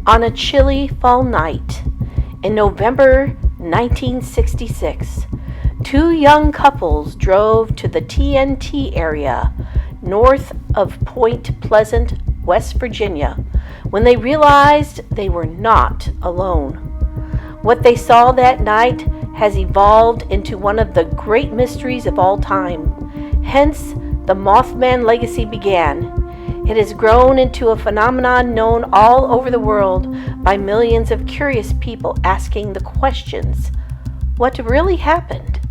On a chilly fall night in November 1966, two young couples drove to the TNT area north of Point Pleasant, West Virginia, when they realized they were not alone. What they saw that night has evolved into one of the great mysteries of all time. Hence, the Mothman legacy began. It has grown into a phenomenon known all over the world by millions of curious people asking the questions: what really happened?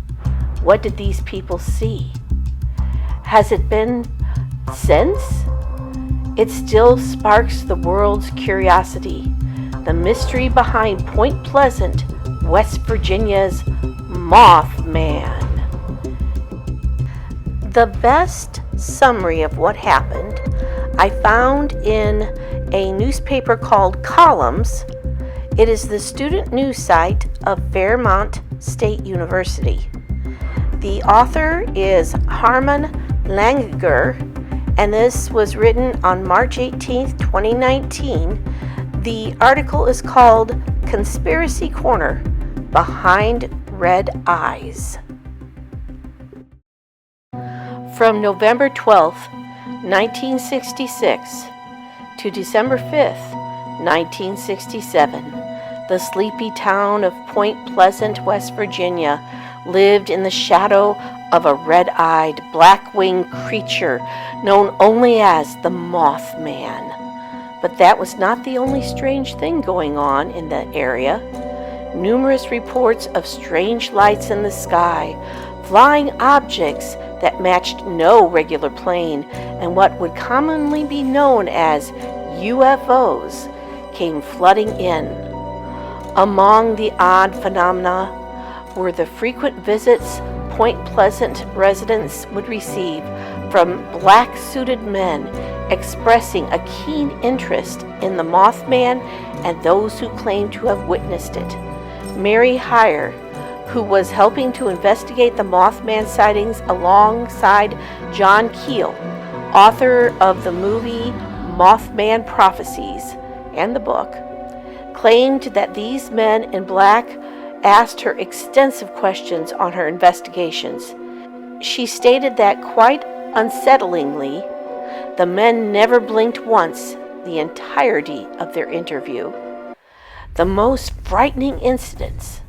What did these people see? Has it been since? It still sparks the world's curiosity. The mystery behind Point Pleasant, West Virginia's Mothman. The best summary of what happened I found in a newspaper called Columns. It is the student news site of Vermont State University. The author is Harmon Lanager, and this was written on March 18, 2019. The article is called Conspiracy Corner: Behind Red Eyes. From November 12, 1966 to December 5th, 1967, the sleepy town of Point Pleasant, West Virginia, lived in the shadow of a red-eyed, black-winged creature known only as the Mothman. But that was not the only strange thing going on in the area. Numerous reports of strange lights in the sky, flying objects that matched no regular plane, and what would commonly be known as UFOs came flooding in. Among the odd phenomena were the frequent visits Point Pleasant residents would receive from black-suited men expressing a keen interest in the Mothman and those who claimed to have witnessed it. Mary Hyre, who was helping to investigate the Mothman sightings alongside John Keel, author of the movie Mothman Prophecies and the book, claimed that these men in black asked her extensive questions on her investigations. She stated that, quite unsettlingly, the men never blinked once the entirety of their interview. The most frightening incidents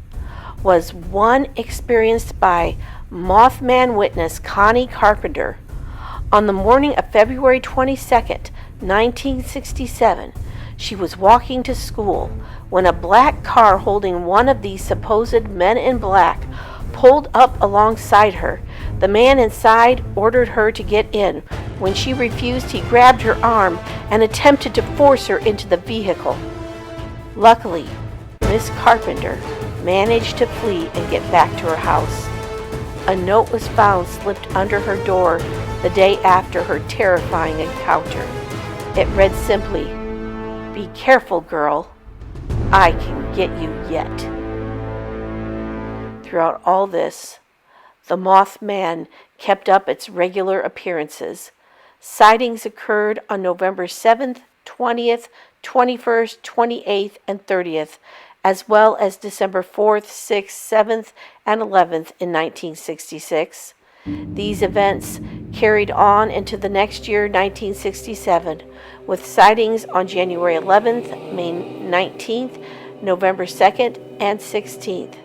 was one experienced by Mothman witness Connie Carpenter. On the morning of February 22nd, 1967, she was walking to school when a black car holding one of these supposed men in black pulled up alongside her. The man inside ordered her to get in. When she refused, he grabbed her arm and attempted to force her into the vehicle. Luckily, Miss Carpenter managed to flee and get back to her house. A note was found slipped under her door the day after her terrifying encounter. It read simply, "Be careful, girl. I can get you yet." Throughout all this, the Mothman kept up its regular appearances. Sightings occurred on November 7th, 20th, 21st, 28th, and 30th, as well as December 4th, 6th, 7th, and 11th in 1966. These events carried on into the next year, 1967, with sightings on January 11th, May 19th, November 2nd, and 16th.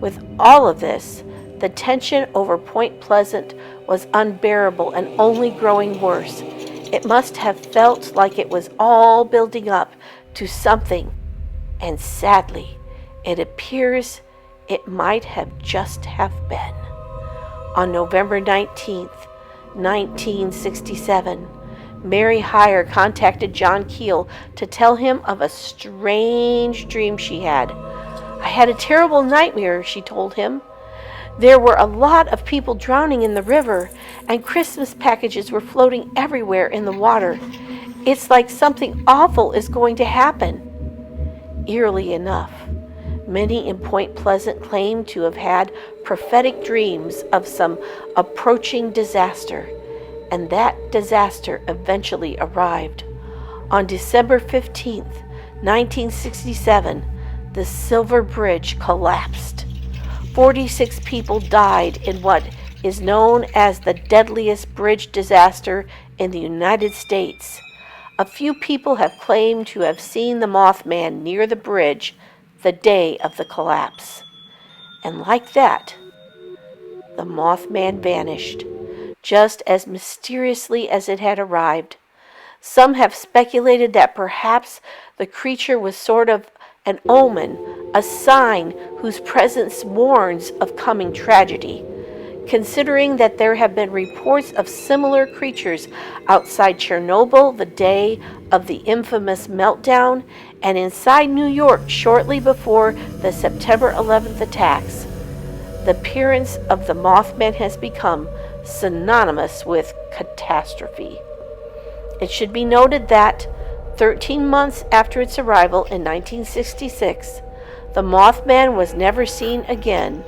With all of this, the tension over Point Pleasant was unbearable and only growing worse. It must have felt like it was all building up to something, and sadly, it appears it might have just have been. On November 19th, 1967, Mary Hyre contacted John Keel to tell him of a strange dream she had. "I had a terrible nightmare," she told him. "There were a lot of people drowning in the river, and Christmas packages were floating everywhere in the water. It's like something awful is going to happen." Eerily enough, many in Point Pleasant claimed to have had prophetic dreams of some approaching disaster, and that disaster eventually arrived. On December 15th, 1967, the Silver Bridge collapsed. 46 people died in what is known as the deadliest bridge disaster in the United States. A few people have claimed to have seen the Mothman near the bridge the day of the collapse. And like that, the Mothman vanished, just as mysteriously as it had arrived. Some have speculated that perhaps the creature was sort of an omen, a sign whose presence warns of coming tragedy. Considering that there have been reports of similar creatures outside Chernobyl the day of the infamous meltdown and inside New York shortly before the September 11th attacks, the appearance of the Mothman has become synonymous with catastrophe. It should be noted that 13 months after its arrival in 1966, the Mothman was never seen again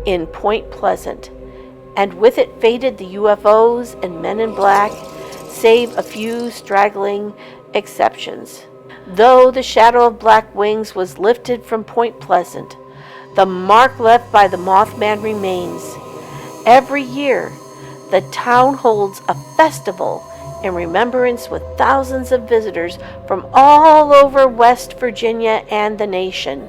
in Point Pleasant, and with it faded the UFOs and men in black, save a few straggling exceptions. Though the shadow of black wings was lifted from Point Pleasant, the mark left by the Mothman remains. Every year, the town holds a festival in remembrance with thousands of visitors from all over West Virginia and the nation.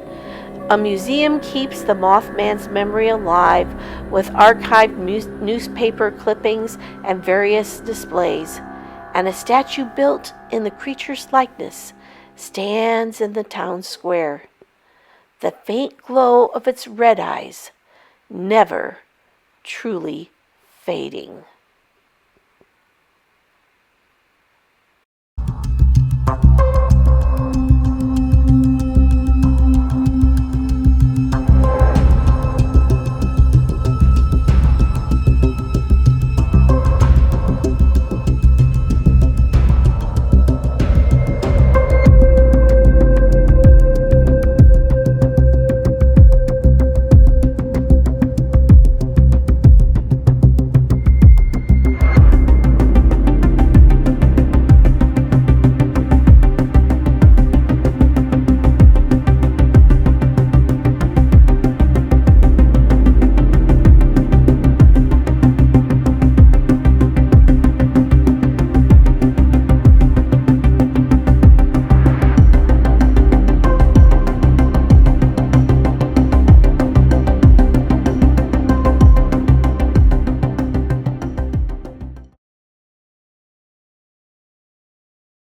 A museum keeps the Mothman's memory alive with archived newspaper clippings and various displays, and a statue built in the creature's likeness stands in the town square, the faint glow of its red eyes never truly fading.